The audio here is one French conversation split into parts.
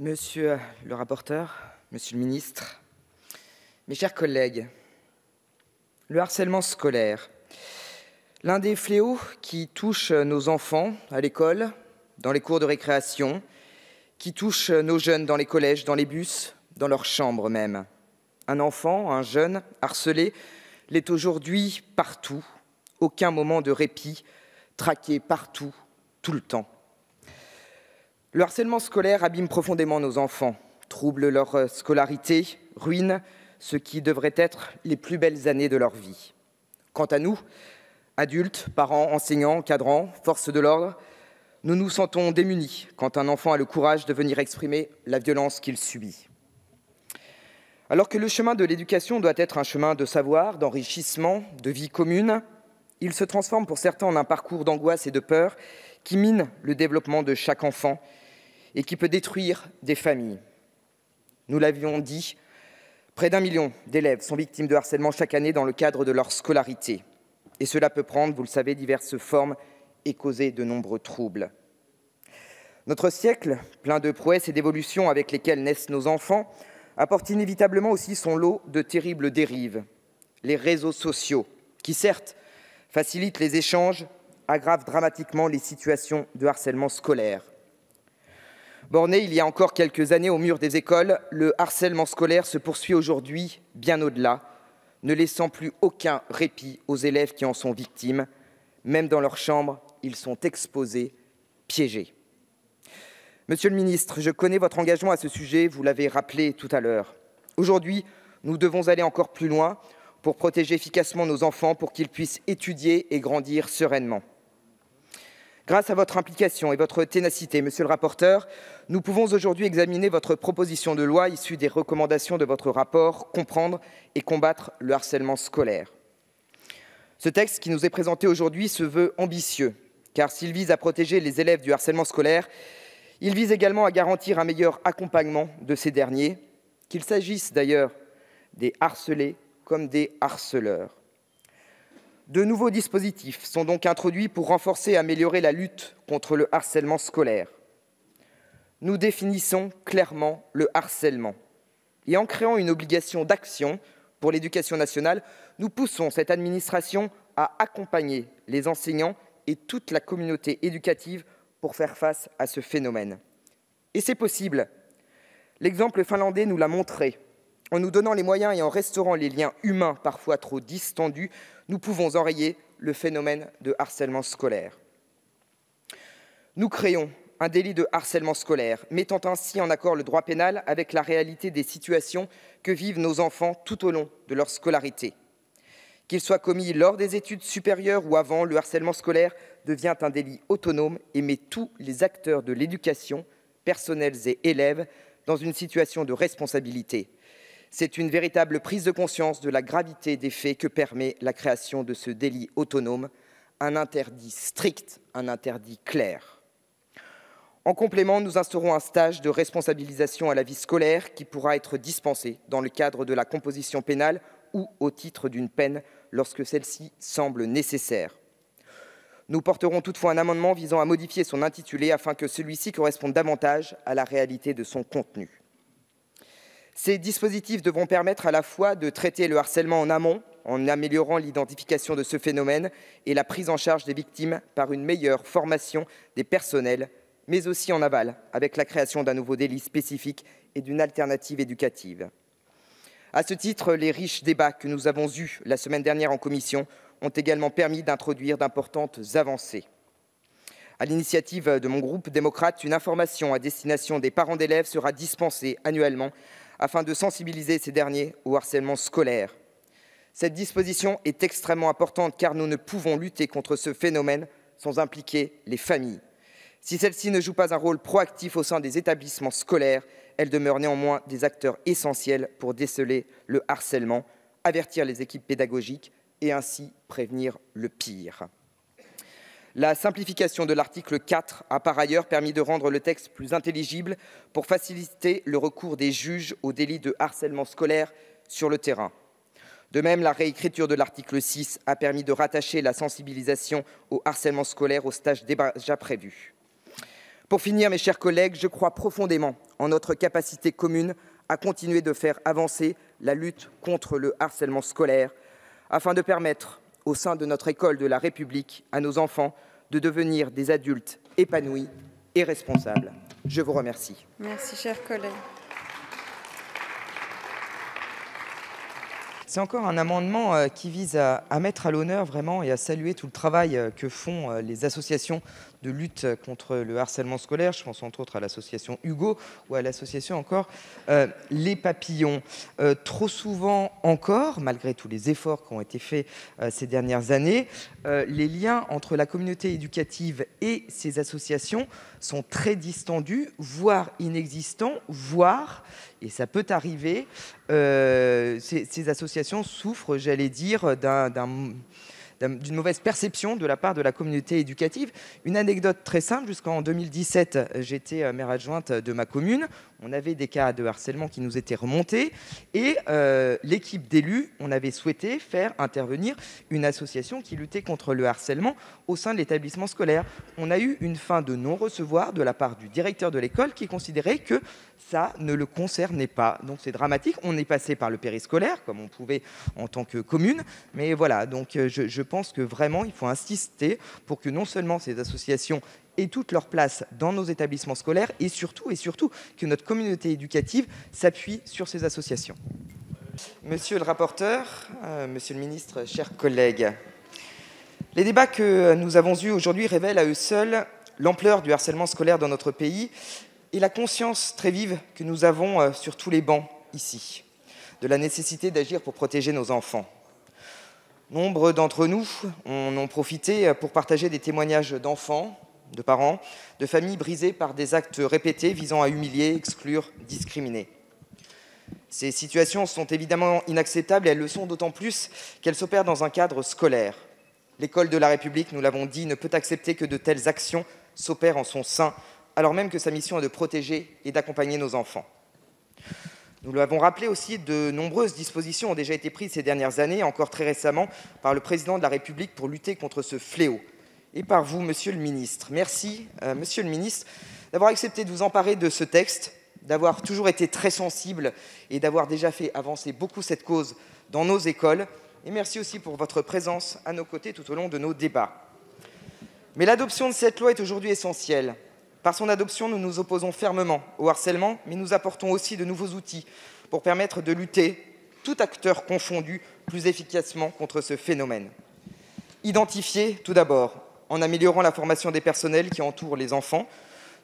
Monsieur le rapporteur, monsieur le ministre, mes chers collègues, le harcèlement scolaire, l'un des fléaux qui touchent nos enfants à l'école, dans les cours de récréation, qui touchent nos jeunes dans les collèges, dans les bus, dans leurs chambres même. Un enfant, un jeune harcelé l'est aujourd'hui partout, aucun moment de répit, traqué partout, tout le temps. Le harcèlement scolaire abîme profondément nos enfants, trouble leur scolarité, ruine ce qui devrait être les plus belles années de leur vie. Quant à nous, adultes, parents, enseignants, encadrants, forces de l'ordre, nous nous sentons démunis quand un enfant a le courage de venir exprimer la violence qu'il subit. Alors que le chemin de l'éducation doit être un chemin de savoir, d'enrichissement, de vie commune, il se transforme pour certains en un parcours d'angoisse et de peur qui mine le développement de chaque enfant et qui peut détruire des familles. Nous l'avions dit, près d'1 million d'élèves sont victimes de harcèlement chaque année dans le cadre de leur scolarité. Et cela peut prendre, vous le savez, diverses formes et causer de nombreux troubles. Notre siècle, plein de prouesses et d'évolutions avec lesquelles naissent nos enfants, apporte inévitablement aussi son lot de terribles dérives. Les réseaux sociaux, qui certes facilitent les échanges, aggravent dramatiquement les situations de harcèlement scolaire. Borné il y a encore quelques années au mur des écoles, le harcèlement scolaire se poursuit aujourd'hui bien au-delà, ne laissant plus aucun répit aux élèves qui en sont victimes. Même dans leur chambre, ils sont exposés, piégés. Monsieur le ministre, je connais votre engagement à ce sujet, vous l'avez rappelé tout à l'heure. Aujourd'hui, nous devons aller encore plus loin pour protéger efficacement nos enfants, pour qu'ils puissent étudier et grandir sereinement. Grâce à votre implication et votre ténacité, monsieur le rapporteur, nous pouvons aujourd'hui examiner votre proposition de loi issue des recommandations de votre rapport « Comprendre et combattre le harcèlement scolaire ». Ce texte qui nous est présenté aujourd'hui se veut ambitieux, car s'il vise à protéger les élèves du harcèlement scolaire, il vise également à garantir un meilleur accompagnement de ces derniers, qu'il s'agisse d'ailleurs des harcelés comme des harceleurs. De nouveaux dispositifs sont donc introduits pour renforcer et améliorer la lutte contre le harcèlement scolaire. Nous définissons clairement le harcèlement. Et en créant une obligation d'action pour l'éducation nationale, nous poussons cette administration à accompagner les enseignants et toute la communauté éducative pour faire face à ce phénomène. Et c'est possible. L'exemple finlandais nous l'a montré. En nous donnant les moyens et en restaurant les liens humains parfois trop distendus, nous pouvons enrayer le phénomène de harcèlement scolaire. Nous créons un délit de harcèlement scolaire, mettant ainsi en accord le droit pénal avec la réalité des situations que vivent nos enfants tout au long de leur scolarité. Qu'il soit commis lors des études supérieures ou avant, le harcèlement scolaire devient un délit autonome et met tous les acteurs de l'éducation, personnels et élèves, dans une situation de responsabilité. C'est une véritable prise de conscience de la gravité des faits que permet la création de ce délit autonome, un interdit strict, un interdit clair. En complément, nous instaurons un stage de responsabilisation à la vie scolaire qui pourra être dispensé dans le cadre de la composition pénale ou au titre d'une peine lorsque celle-ci semble nécessaire. Nous porterons toutefois un amendement visant à modifier son intitulé afin que celui-ci corresponde davantage à la réalité de son contenu. Ces dispositifs devront permettre à la fois de traiter le harcèlement en amont, en améliorant l'identification de ce phénomène et la prise en charge des victimes par une meilleure formation des personnels, mais aussi en aval, avec la création d'un nouveau délit spécifique et d'une alternative éducative. À ce titre, les riches débats que nous avons eus la semaine dernière en commission ont également permis d'introduire d'importantes avancées. À l'initiative de mon groupe démocrate, une information à destination des parents d'élèves sera dispensée annuellement afin de sensibiliser ces derniers au harcèlement scolaire. Cette disposition est extrêmement importante car nous ne pouvons lutter contre ce phénomène sans impliquer les familles. Si celles-ci ne jouent pas un rôle proactif au sein des établissements scolaires, elles demeurent néanmoins des acteurs essentiels pour déceler le harcèlement, avertir les équipes pédagogiques et ainsi prévenir le pire. La simplification de l'article 4 a par ailleurs permis de rendre le texte plus intelligible pour faciliter le recours des juges au délit de harcèlement scolaire sur le terrain. De même, la réécriture de l'article 6 a permis de rattacher la sensibilisation au harcèlement scolaire aux stages déjà prévus. Pour finir, mes chers collègues, je crois profondément en notre capacité commune à continuer de faire avancer la lutte contre le harcèlement scolaire, afin de permettre, au sein de notre école de la République, à nos enfants de devenir des adultes épanouis et responsables. Je vous remercie. Merci, chers collègues. C'est encore un amendement qui vise à mettre à l'honneur vraiment et à saluer tout le travail que font les associations de lutte contre le harcèlement scolaire. Je pense entre autres à l'association Hugo ou à l'association encore Les Papillons. Trop souvent encore, malgré tous les efforts qui ont été faits ces dernières années, les liens entre la communauté éducative et ces associations sont très distendus, voire inexistants, voire, et ça peut arriver, ces associations souffrent, j'allais dire, d'une mauvaise perception de la part de la communauté éducative. Une anecdote très simple, jusqu'en 2017, j'étais maire adjointe de ma commune. On avait des cas de harcèlement qui nous étaient remontés et l'équipe d'élus, on avait souhaité faire intervenir une association qui luttait contre le harcèlement au sein de l'établissement scolaire. On a eu une fin de non-recevoir de la part du directeur de l'école qui considérait que ça ne le concernait pas. Donc c'est dramatique. On est passé par le périscolaire, comme on pouvait en tant que commune. Mais voilà, donc je pense que vraiment, il faut insister pour que non seulement ces associations aient toute leur place dans nos établissements scolaires et surtout que notre communauté éducative s'appuie sur ces associations. Monsieur le rapporteur, monsieur le ministre, chers collègues, les débats que nous avons eus aujourd'hui révèlent à eux seuls l'ampleur du harcèlement scolaire dans notre pays et la conscience très vive que nous avons sur tous les bancs ici, de la nécessité d'agir pour protéger nos enfants. Nombre d'entre nous en ont profité pour partager des témoignages d'enfants, de parents, de familles brisées par des actes répétés visant à humilier, exclure, discriminer. Ces situations sont évidemment inacceptables et elles le sont d'autant plus qu'elles s'opèrent dans un cadre scolaire. L'école de la République, nous l'avons dit, ne peut accepter que de telles actions s'opèrent en son sein, alors même que sa mission est de protéger et d'accompagner nos enfants. Nous l'avons rappelé aussi, de nombreuses dispositions ont déjà été prises ces dernières années, encore très récemment, par le président de la République pour lutter contre ce fléau. Et par vous, monsieur le ministre. Merci, monsieur le ministre, d'avoir accepté de vous emparer de ce texte, d'avoir toujours été très sensible et d'avoir déjà fait avancer beaucoup cette cause dans nos écoles. Et merci aussi pour votre présence à nos côtés tout au long de nos débats. Mais l'adoption de cette loi est aujourd'hui essentielle. Par son adoption, nous nous opposons fermement au harcèlement, mais nous apportons aussi de nouveaux outils pour permettre de lutter, tout acteur confondu, plus efficacement contre ce phénomène. Identifier, tout d'abord, en améliorant la formation des personnels qui entourent les enfants,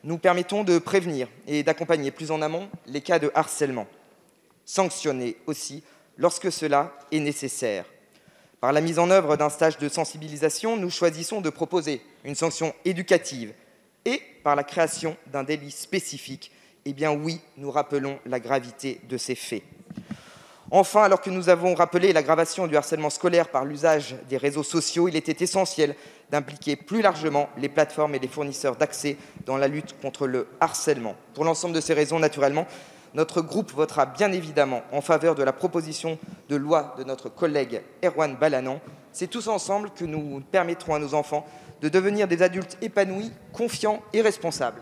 nous permettons de prévenir et d'accompagner plus en amont les cas de harcèlement. Sanctionner aussi lorsque cela est nécessaire. Par la mise en œuvre d'un stage de sensibilisation, nous choisissons de proposer une sanction éducative et par la création d'un délit spécifique. Eh bien oui, nous rappelons la gravité de ces faits. Enfin, alors que nous avons rappelé l'aggravation du harcèlement scolaire par l'usage des réseaux sociaux, il était essentiel d'impliquer plus largement les plateformes et les fournisseurs d'accès dans la lutte contre le harcèlement. Pour l'ensemble de ces raisons, naturellement, notre groupe votera bien évidemment en faveur de la proposition de loi de notre collègue Erwan Balanant. C'est tous ensemble que nous permettrons à nos enfants de devenir des adultes épanouis, confiants et responsables.